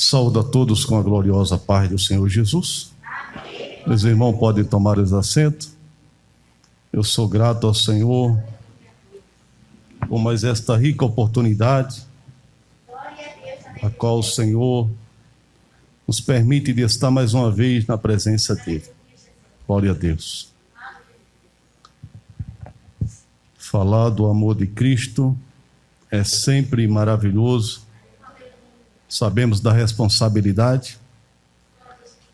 Saúdo a todos com a gloriosa paz do Senhor Jesus. Amém. Meus irmãos podem tomar os assentos. Eu sou grato ao Senhor por mais esta rica oportunidade, a qual o Senhor nos permite de estar mais uma vez na presença dEle. Glória a Deus. Falar do amor de Cristo é sempre maravilhoso. Sabemos da responsabilidade,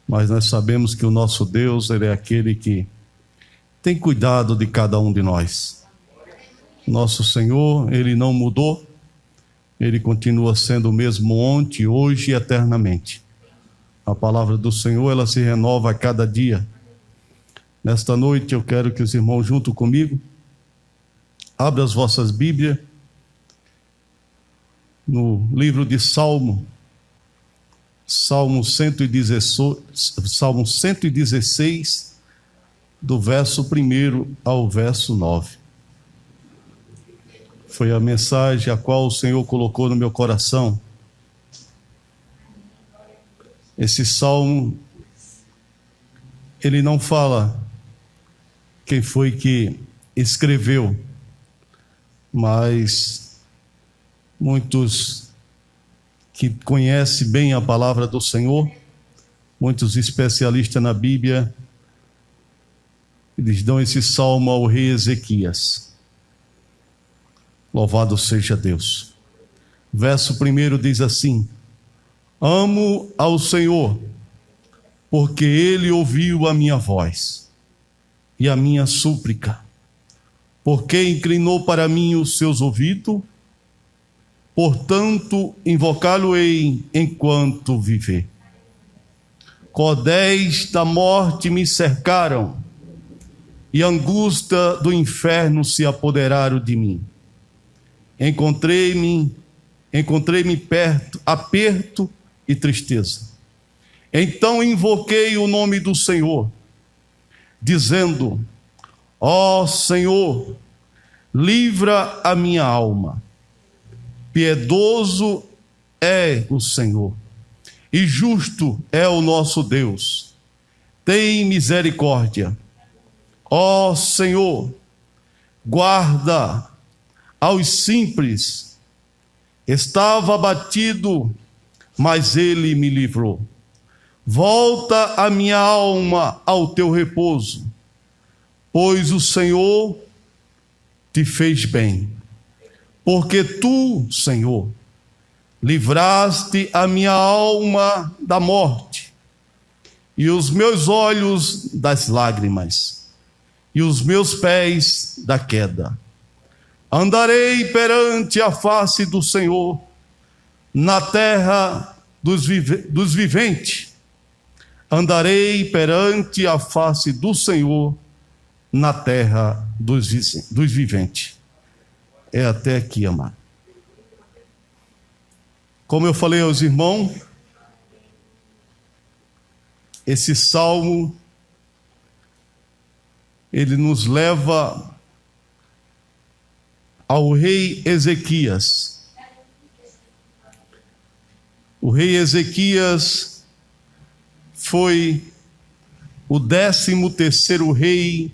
mas nós sabemos que o nosso Deus, Ele é aquele que tem cuidado de cada um de nós. Nosso Senhor, Ele não mudou, Ele continua sendo o mesmo ontem, hoje e eternamente. A palavra do Senhor, ela se renova a cada dia. Nesta noite eu quero que os irmãos junto comigo abram as vossas Bíblias no livro de Salmo 116, do verso 1 ao verso 9. Foi a mensagem a qual o Senhor colocou no meu coração. Esse salmo, ele não fala quem foi que escreveu, mas muitos que conhecem bem a palavra do Senhor, muitos especialistas na Bíblia, eles dão esse salmo ao rei Ezequias. Louvado seja Deus. Verso 1 diz assim: Amo ao Senhor, porque Ele ouviu a minha voz e a minha súplica, porque inclinou para mim os seus ouvidos. Portanto, invocá-lo-ei enquanto viver. Cordéis da morte me cercaram, e a angústia do inferno se apoderaram de mim. Encontrei-me perto, aperto e tristeza. Então invoquei o nome do Senhor, dizendo: Ó Senhor, livra a minha alma. Piedoso é o Senhor, e justo é o nosso Deus. Tem misericórdia. Ó Senhor, guarda aos simples. Estava abatido, mas Ele me livrou. Volta a minha alma ao teu repouso, pois o Senhor te fez bem. Porque tu, Senhor, livraste a minha alma da morte, e os meus olhos das lágrimas, e os meus pés da queda. Andarei perante a face do Senhor, na terra dos viventes. Andarei perante a face do Senhor, na terra dos viventes. É até aqui, amado. Como eu falei aos irmãos, esse salmo, ele nos leva ao rei Ezequias. O rei Ezequias foi o 13º rei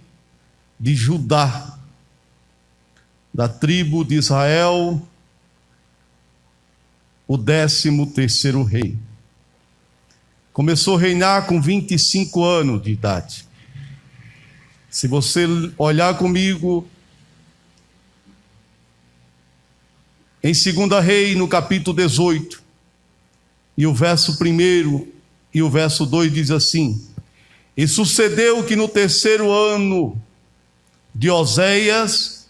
de Judá, da tribo de Israel, o 13º rei. Começou a reinar com 25 anos de idade. Se você olhar comigo em 2 Reis, no capítulo 18, e o verso 1 e o verso 2 diz assim: E sucedeu que no 3º ano de Oséias,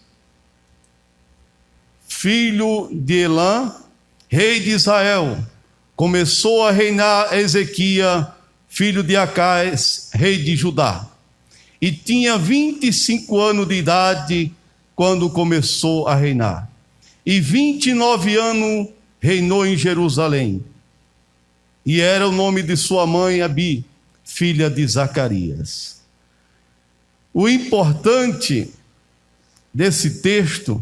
filho de Elã, rei de Israel, começou a reinar Ezequias, filho de Acais, rei de Judá. E tinha 25 anos de idade quando começou a reinar. E 29 anos reinou em Jerusalém. E era o nome de sua mãe Abi, filha de Zacarias. O importante desse texto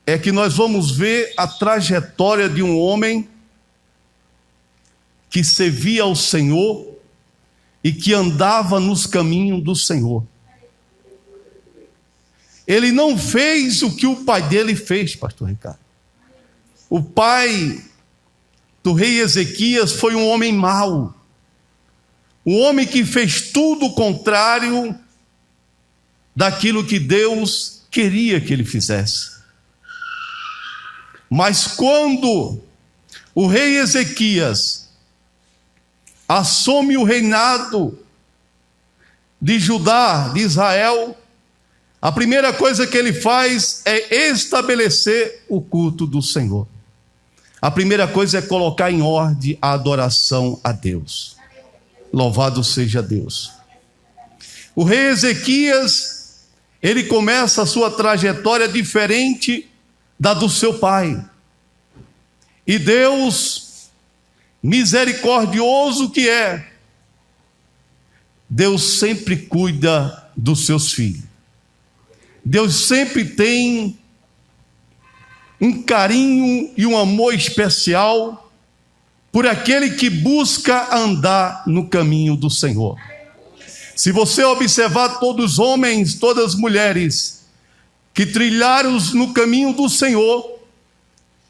é que nós vamos ver a trajetória de um homem que servia ao Senhor e que andava nos caminhos do Senhor. Ele não fez o que o pai dele fez, pastor Ricardo. O pai do rei Ezequias foi um homem mau. Um homem que fez tudo o contrário daquilo que Deus queria que ele fizesse. Mas quando o rei Ezequias assume o reinado de Judá, de Israel, a primeira coisa que ele faz é estabelecer o culto do Senhor. A primeira coisa é colocar em ordem a adoração a Deus. Louvado seja Deus. O rei Ezequias, ele começa a sua trajetória diferente da do seu pai. E Deus, misericordioso que é, Deus sempre cuida dos seus filhos. Deus sempre tem um carinho e um amor especial por aquele que busca andar no caminho do Senhor. Se você observar todos os homens, todas as mulheres que trilharam no caminho do Senhor,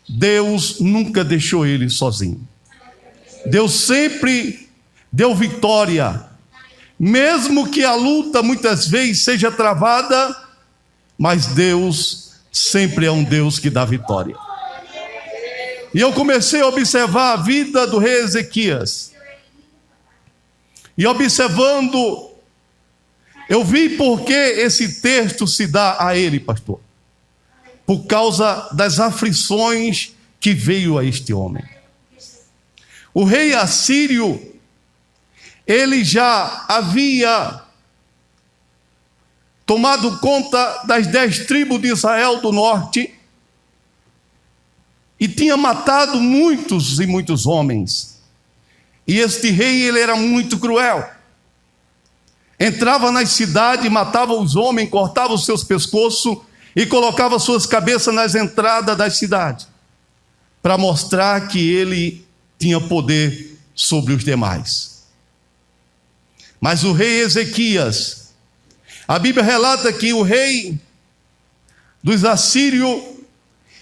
Deus nunca deixou eles sozinhos. Deus sempre deu vitória, mesmo que a luta muitas vezes seja travada, mas Deus sempre é um Deus que dá vitória. E eu comecei a observar a vida do rei Ezequias. E observando, eu vi por que esse texto se dá a ele, pastor. Por causa das aflições que veio a este homem. O rei assírio, ele já havia tomado conta das 10 tribos de Israel do norte e tinha matado muitos e muitos homens. E este rei, ele era muito cruel. Entrava nas cidades, matava os homens, cortava os seus pescoços e colocava suas cabeças nas entradas das cidades, para mostrar que ele tinha poder sobre os demais. Mas o rei Ezequias, a Bíblia relata que o rei dos assírios,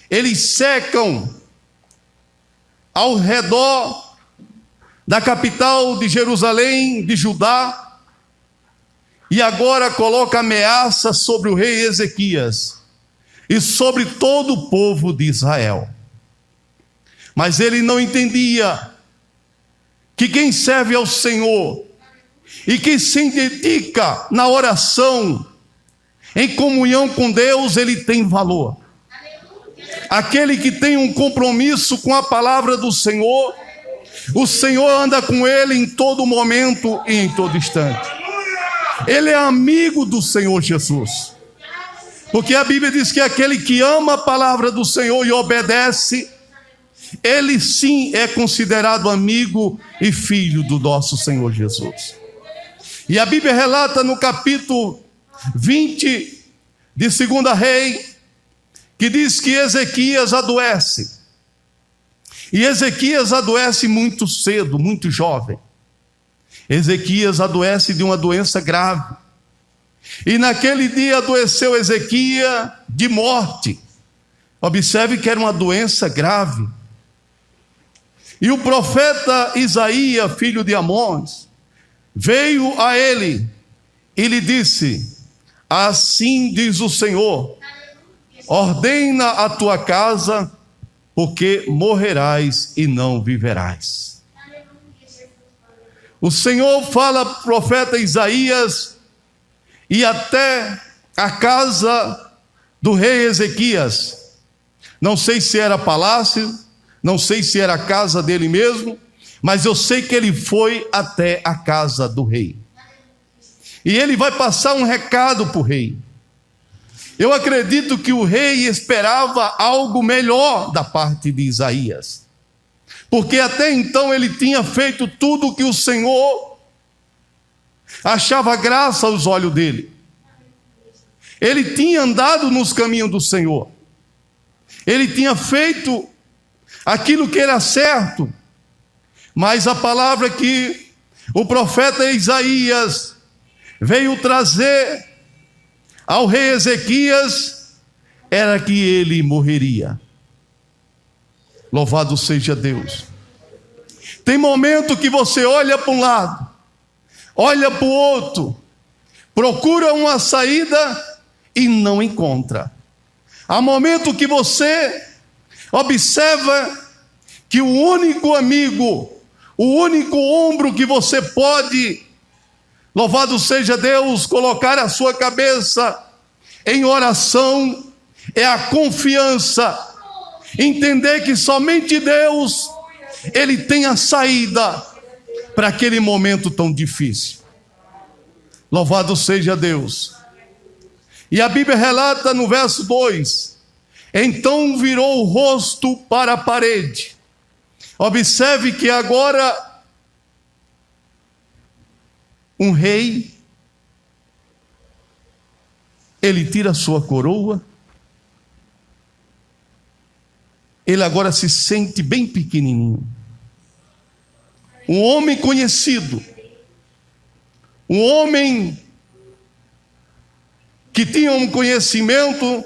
eles cercam ao redor da capital de Jerusalém, de Judá, e agora coloca ameaça sobre o rei Ezequias e sobre todo o povo de Israel. Mas ele não entendia que quem serve ao Senhor e que se dedica na oração, em comunhão com Deus, ele tem valor. Aquele que tem um compromisso com a palavra do Senhor, o Senhor anda com ele em todo momento e em todo instante. Ele é amigo do Senhor Jesus. Porque a Bíblia diz que aquele que ama a palavra do Senhor e obedece, ele sim é considerado amigo e filho do nosso Senhor Jesus. E a Bíblia relata no capítulo 20 de 2 Reis, que diz que Ezequias adoece. E Ezequias adoece muito cedo, muito jovem. Ezequias adoece de uma doença grave. E naquele dia adoeceu Ezequias de morte. Observe que era uma doença grave. E o profeta Isaías, filho de Amós, veio a ele e lhe disse: assim diz o Senhor, ordena a tua casa, porque morrerás e não viverás. O Senhor fala ao profeta Isaías e até a casa do rei Ezequias. Não sei se era palácio, não sei se era a casa dele mesmo, mas eu sei que ele foi até a casa do rei. E ele vai passar um recado para o rei. Eu acredito que o rei esperava algo melhor da parte de Isaías, porque até então ele tinha feito tudo o que o Senhor achava graça aos olhos dele. Ele tinha andado nos caminhos do Senhor. Ele tinha feito aquilo que era certo. Mas a palavra que o profeta Isaías veio trazer ao rei Ezequias era que ele morreria. Louvado seja Deus. Tem momento que você olha para um lado, olha para o outro, procura uma saída e não encontra. Há momento que você observa que o único amigo, o único ombro que você pode, louvado seja Deus, colocar a sua cabeça em oração, é a confiança, entender que somente Deus, Ele tem a saída para aquele momento tão difícil. Louvado seja Deus. E a Bíblia relata no verso 2: então virou o rosto para a parede. Observe que agora um rei, ele tira a sua coroa, ele agora se sente bem pequenininho. Um homem conhecido, um homem que tinha um conhecimento,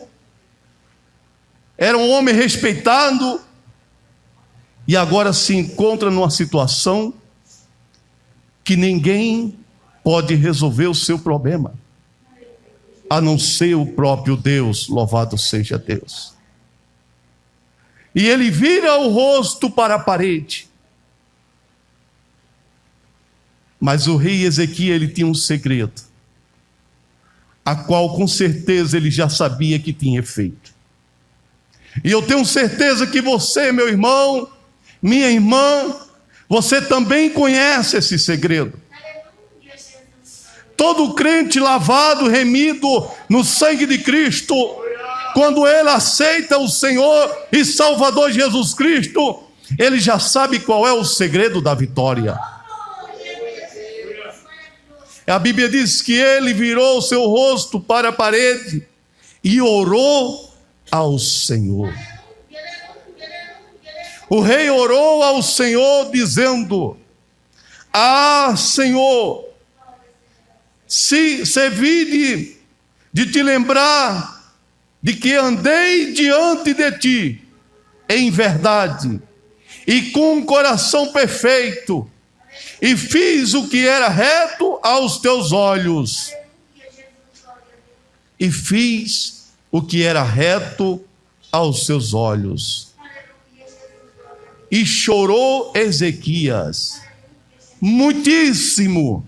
era um homem respeitado, e agora se encontra numa situação que ninguém pode resolver o seu problema, a não ser o próprio Deus, louvado seja Deus. E ele vira o rosto para a parede. Mas o rei Ezequias, ele tinha um segredo, a qual com certeza ele já sabia que tinha efeito. E eu tenho certeza que você, meu irmão, minha irmã, você também conhece esse segredo. Todo crente lavado, remido no sangue de Cristo, quando ele aceita o Senhor e Salvador Jesus Cristo, ele já sabe qual é o segredo da vitória. A Bíblia diz que ele virou o seu rosto para a parede e orou ao Senhor. O rei orou ao Senhor dizendo: ah, Senhor, se servir de te lembrar de que andei diante de ti em verdade e com um coração perfeito, e fiz o que era reto aos teus olhos. E fiz o que era reto aos seus olhos. E chorou Ezequias muitíssimo.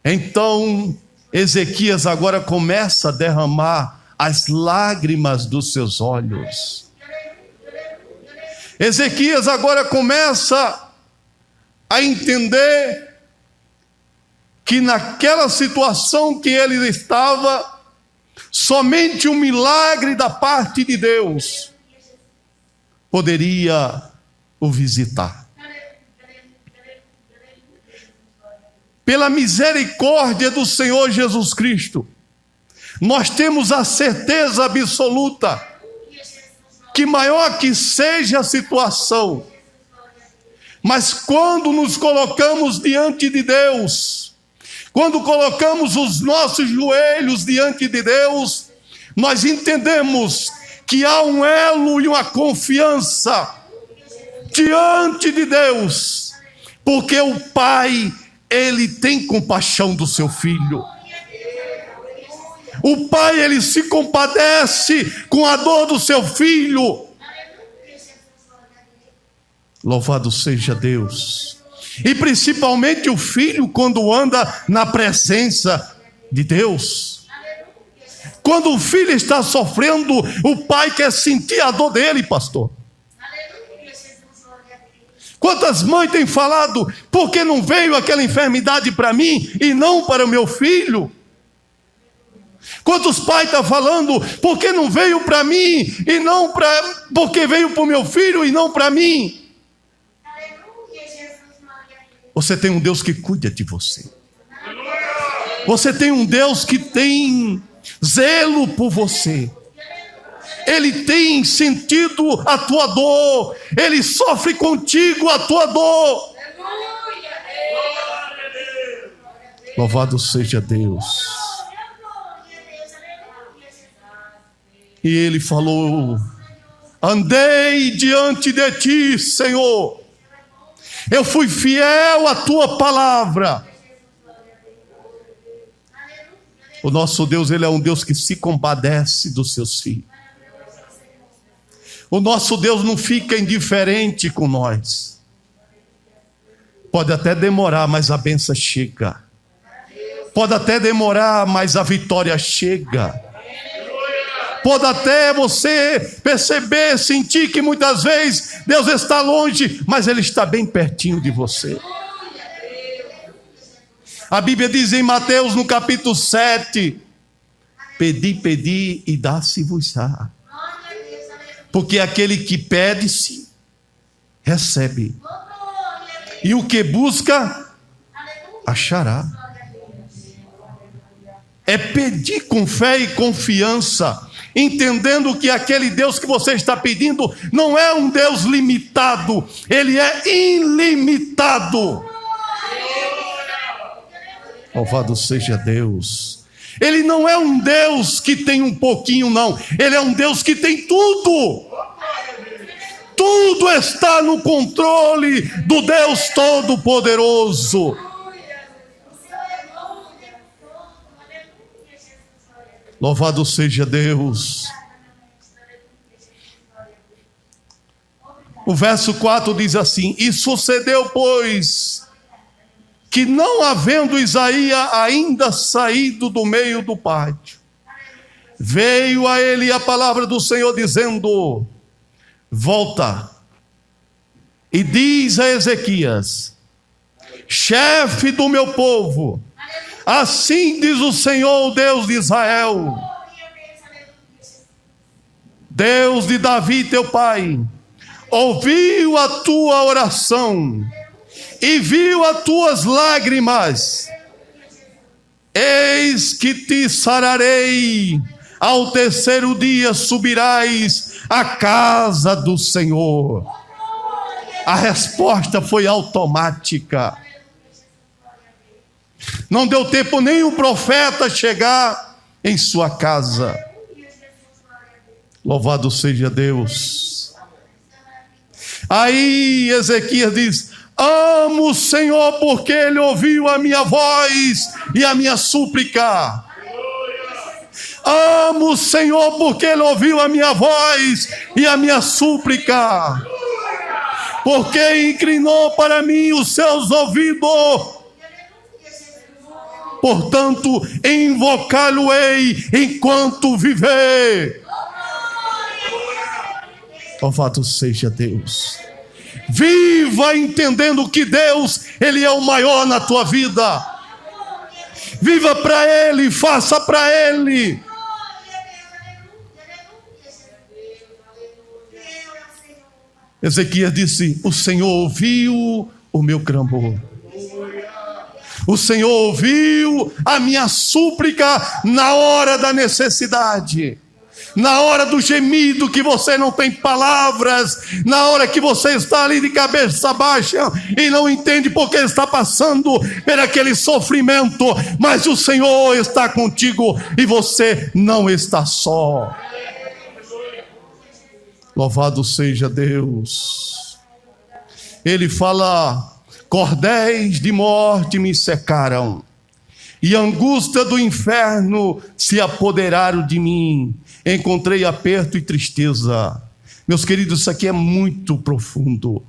Então Ezequias agora começa a derramar as lágrimas dos seus olhos. Ezequias agora começa a entender que naquela situação que ele estava, somente um milagre da parte de Deus poderia o visitar. Pela misericórdia do Senhor Jesus Cristo, nós temos a certeza absoluta que maior que seja a situação, mas quando nos colocamos diante de Deus, quando colocamos os nossos joelhos diante de Deus, nós entendemos que há um elo e uma confiança diante de Deus, porque o Pai, Ele tem compaixão do seu filho. O Pai, Ele se compadece com a dor do seu filho. Louvado seja Deus. E principalmente o filho quando anda na presença de Deus. Quando o filho está sofrendo, o pai quer sentir a dor dele, pastor. Quantas mães têm falado: por que não veio aquela enfermidade para mim e não para o meu filho? Quantos pais estão falando: por que não veio para mim e não para... porque veio para o meu filho e não para mim? Você tem um Deus que cuida de você. Você tem um Deus que tem zelo por você. Ele tem sentido a tua dor, Ele sofre contigo a tua dor. Louvado seja Deus. E Ele falou: andei diante de ti, Senhor, eu fui fiel à tua palavra. O nosso Deus, Ele é um Deus que se compadece dos seus filhos. O nosso Deus não fica indiferente com nós. Pode até demorar, mas a bênção chega. Pode até demorar, mas a vitória chega. Pode até você perceber, sentir que muitas vezes Deus está longe, mas Ele está bem pertinho de você. A Bíblia diz em Mateus no capítulo 7: pedi, pedi e dá-se-vos-á. Porque aquele que pede-se, recebe. E o que busca, achará. É pedir com fé e confiança, entendendo que aquele Deus que você está pedindo não é um Deus limitado, Ele é ilimitado. Louvado seja Deus. Ele não é um Deus que tem um pouquinho, não. Ele é um Deus que tem tudo. Tudo está no controle do Deus Todo-Poderoso. Louvado seja Deus. O verso 4 diz assim: e sucedeu, pois, que não havendo Isaías ainda saído do meio do pátio, veio a ele a palavra do Senhor dizendo: volta e diz a Ezequias, chefe do meu povo, assim diz o Senhor, Deus de Israel, Deus de Davi teu pai, ouviu a tua oração e viu as tuas lágrimas. Eis que te sararei, ao terceiro dia subirás à casa do Senhor. A resposta foi automática. Não deu tempo nem o profeta chegar em sua casa. Louvado seja Deus. Aí Ezequias diz: amo o Senhor porque Ele ouviu a minha voz e a minha súplica. Amo o Senhor porque Ele ouviu a minha voz e a minha súplica. Porque inclinou para mim os seus ouvidos. Portanto, invocá-lo-ei enquanto viver. Louvado seja Deus. Viva entendendo que Deus, Ele é o maior na tua vida. Viva para Ele, faça para Ele. Ezequias disse: o Senhor ouviu o meu clamor. O Senhor ouviu a minha súplica na hora da necessidade. Na hora do gemido que você não tem palavras, na hora que você está ali de cabeça baixa e não entende porque está passando por aquele sofrimento, mas o Senhor está contigo e você não está só. Louvado seja Deus. Ele fala: cordéis de morte me cercaram e a angústia do inferno se apoderaram de mim. Encontrei aperto e tristeza. Meus queridos, isso aqui é muito profundo.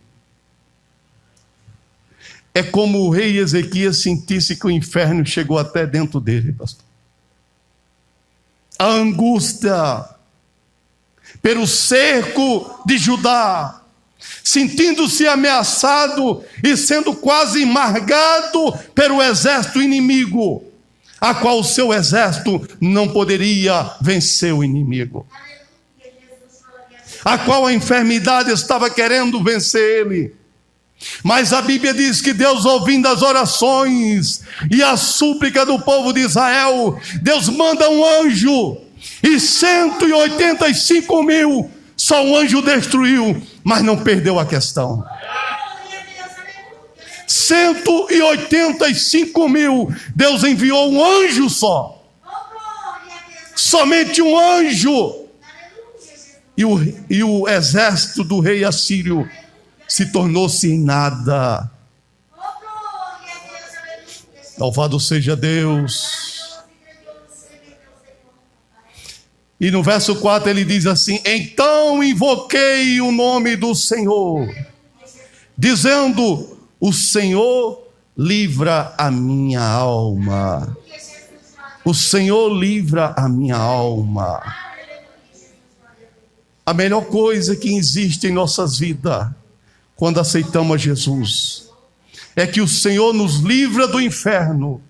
É como o rei Ezequias sentisse que o inferno chegou até dentro dele, pastor. A angústia pelo cerco de Judá, sentindo-se ameaçado e sendo quase embargado pelo exército inimigo, a qual o seu exército não poderia vencer o inimigo, a qual a enfermidade estava querendo vencer ele. Mas a Bíblia diz que Deus, ouvindo as orações e a súplica do povo de Israel, Deus manda um anjo E 185 mil só um anjo destruiu, mas não perdeu a questão. 185 mil, Deus enviou um anjo só. Somente um anjo. E o exército do rei assírio se tornou-se em nada. Louvado seja Deus. E no verso 4 ele diz assim: então invoquei o nome do Senhor, dizendo: o Senhor livra a minha alma. O Senhor livra a minha alma. A melhor coisa que existe em nossas vidas, quando aceitamos a Jesus, é que o Senhor nos livra do inferno.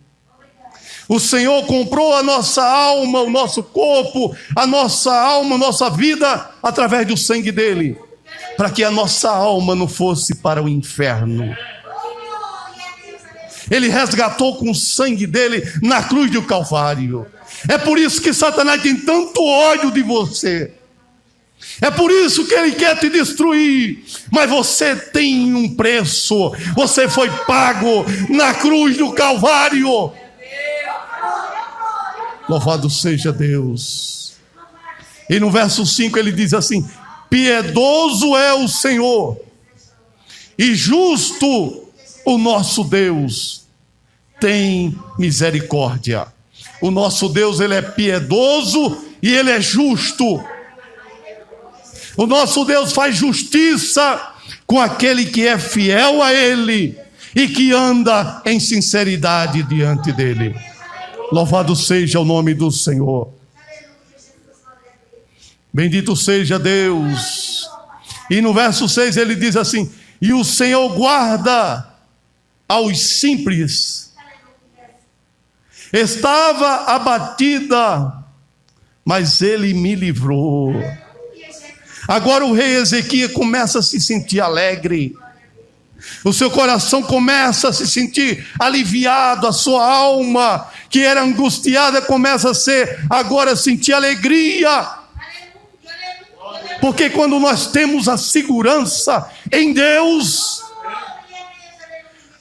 O Senhor comprou a nossa alma, o nosso corpo, a nossa alma, a nossa vida, através do sangue dele, para que a nossa alma não fosse para o inferno. Ele resgatou com o sangue dele na cruz do Calvário. É por isso que Satanás tem tanto ódio de você. É por isso que ele quer te destruir. Mas você tem um preço. Você foi pago na cruz do Calvário. Louvado seja Deus. E no verso 5 ele diz assim: piedoso é o Senhor e justo o nosso Deus, tem misericórdia. O nosso Deus, ele é piedoso e ele é justo. O nosso Deus faz justiça com aquele que é fiel a ele e que anda em sinceridade diante dele. Louvado seja o nome do Senhor. Bendito seja Deus. E no verso 6 ele diz assim: e o Senhor guarda aos simples. Estava abatida, mas ele me livrou. Agora o rei Ezequias começa a se sentir alegre. O seu coração começa a se sentir aliviado. A sua alma, que era angustiada, começa a ser agora sentir alegria. Porque quando nós temos a segurança em Deus,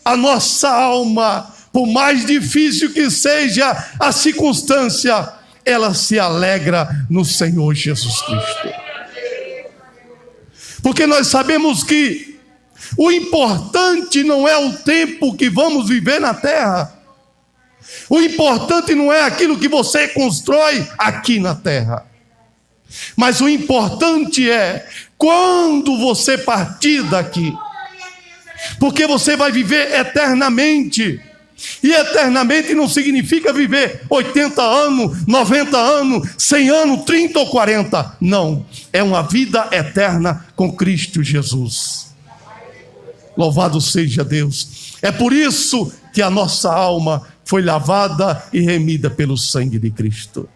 a nossa alma, por mais difícil que seja a circunstância, ela se alegra no Senhor Jesus Cristo. Porque nós sabemos que o importante não é o tempo que vamos viver na terra. O importante não é aquilo que você constrói aqui na terra. Mas o importante é quando você partir daqui. Porque você vai viver eternamente. E eternamente não significa viver 80 anos, 90 anos, 100 anos, 30 ou 40. Não, é uma vida eterna com Cristo Jesus. Louvado seja Deus. É por isso que a nossa alma foi lavada e remida pelo sangue de Cristo.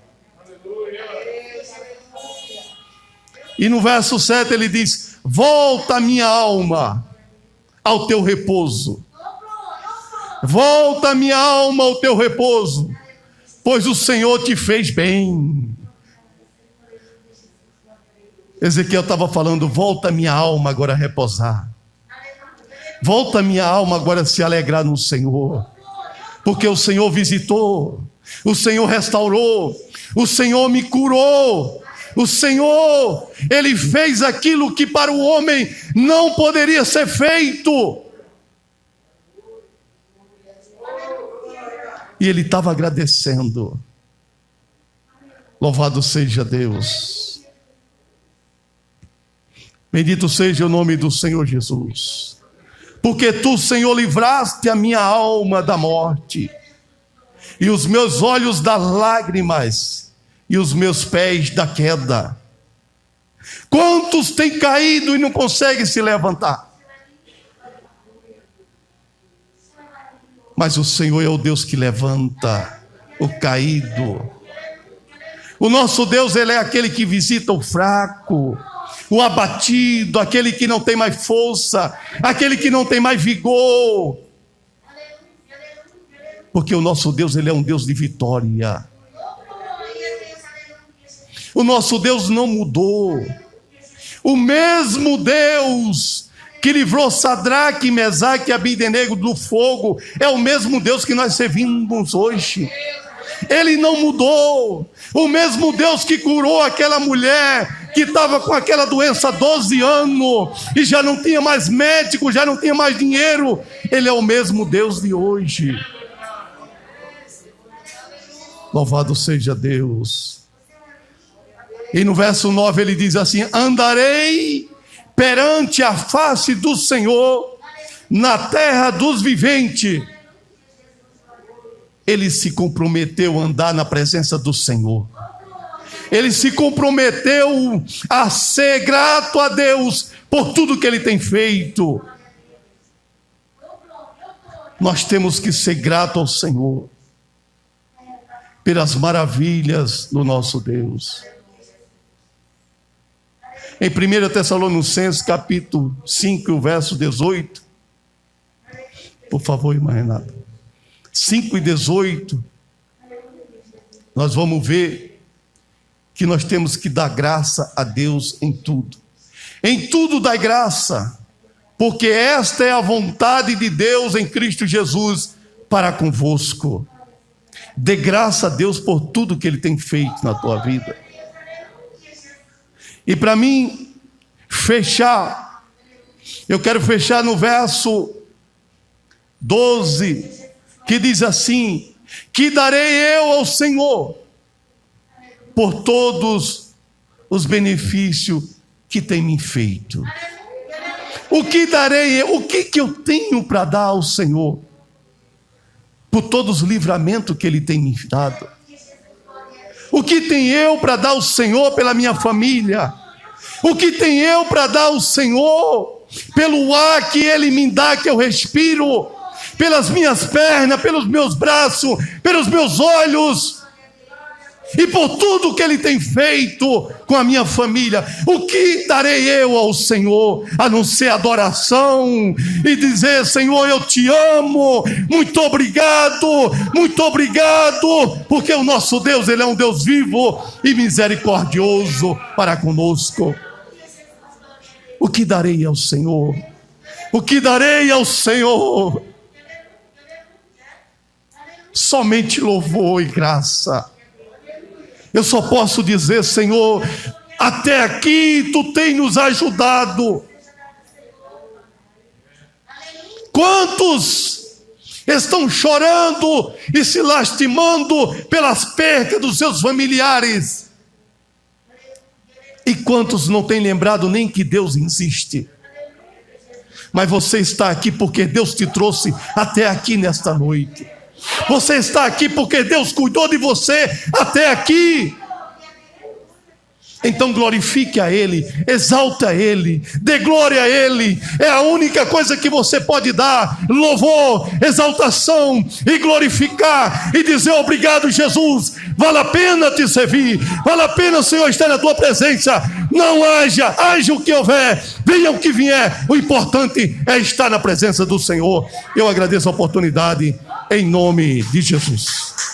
E no verso 7 ele diz: volta minha alma ao teu repouso. Volta minha alma ao teu repouso, pois o Senhor te fez bem. Ezequiel estava falando: volta minha alma agora a repousar. Volta minha alma agora a se alegrar no Senhor. Porque o Senhor visitou, o Senhor restaurou, o Senhor me curou. O Senhor, Ele fez aquilo que para o homem não poderia ser feito. E ele estava agradecendo. Louvado seja Deus. Bendito seja o nome do Senhor Jesus. Porque tu, Senhor, livraste a minha alma da morte, e os meus olhos das lágrimas, e os meus pés da queda. Quantos têm caído e não conseguem se levantar? Mas o Senhor é o Deus que levanta o caído. O nosso Deus, Ele é aquele que visita o fraco, o abatido, aquele que não tem mais força, aquele que não tem mais vigor. Porque o nosso Deus, Ele é um Deus de vitória. O nosso Deus não mudou. O mesmo Deus que livrou Sadraque, Mesaque e Abdenego do fogo é o mesmo Deus que nós servimos hoje. Ele não mudou. O mesmo Deus que curou aquela mulher que estava com aquela doença há 12 anos e já não tinha mais médico, já não tinha mais dinheiro, Ele é o mesmo Deus de hoje. Louvado seja Deus. E no verso 9 ele diz assim: andarei perante a face do Senhor na terra dos viventes. Ele se comprometeu a andar na presença do Senhor. Ele se comprometeu a ser grato a Deus por tudo que Ele tem feito. Nós temos que ser grato ao Senhor pelas maravilhas do nosso Deus. Em 1 Tessalonicenses capítulo 5, verso 18. Por favor, irmã Renata. 5 e 18. Nós vamos ver que nós temos que dar graça a Deus em tudo. Em tudo dai graça, porque esta é a vontade de Deus em Cristo Jesus para convosco. Dê graça a Deus por tudo que Ele tem feito na tua vida. E para mim fechar, eu quero fechar no verso 12, que diz assim: que darei eu ao Senhor por todos os benefícios que tem me feito. O que darei eu? O que eu tenho para dar ao Senhor por todos os livramentos que Ele tem me dado? O que tem eu para dar ao Senhor pela minha família? O que tem eu para dar ao Senhor pelo ar que Ele me dá, que eu respiro, pelas minhas pernas, pelos meus braços, pelos meus olhos, e por tudo que Ele tem feito com a minha família? O que darei eu ao Senhor, a não ser adoração e dizer: Senhor, eu te amo, muito obrigado, porque o nosso Deus, Ele é um Deus vivo e misericordioso para conosco. O que darei ao Senhor? O que darei ao Senhor? Somente louvor e graça. Eu só posso dizer: Senhor, até aqui Tu tem nos ajudado. Quantos estão chorando e se lastimando pelas percas dos seus familiares? E quantos não têm lembrado nem que Deus existe? Mas você está aqui porque Deus te trouxe até aqui nesta noite. Você está aqui porque Deus cuidou de você até aqui. Então glorifique a Ele, exalte a Ele, dê glória a Ele. É a única coisa que você pode dar: louvor, exaltação e glorificar e dizer: obrigado, Jesus, vale a pena te servir, vale a pena, Senhor, estar na tua presença. Não haja o que houver, venha o que vier, o importante é estar na presença do Senhor. Eu agradeço a oportunidade em nome de Jesus.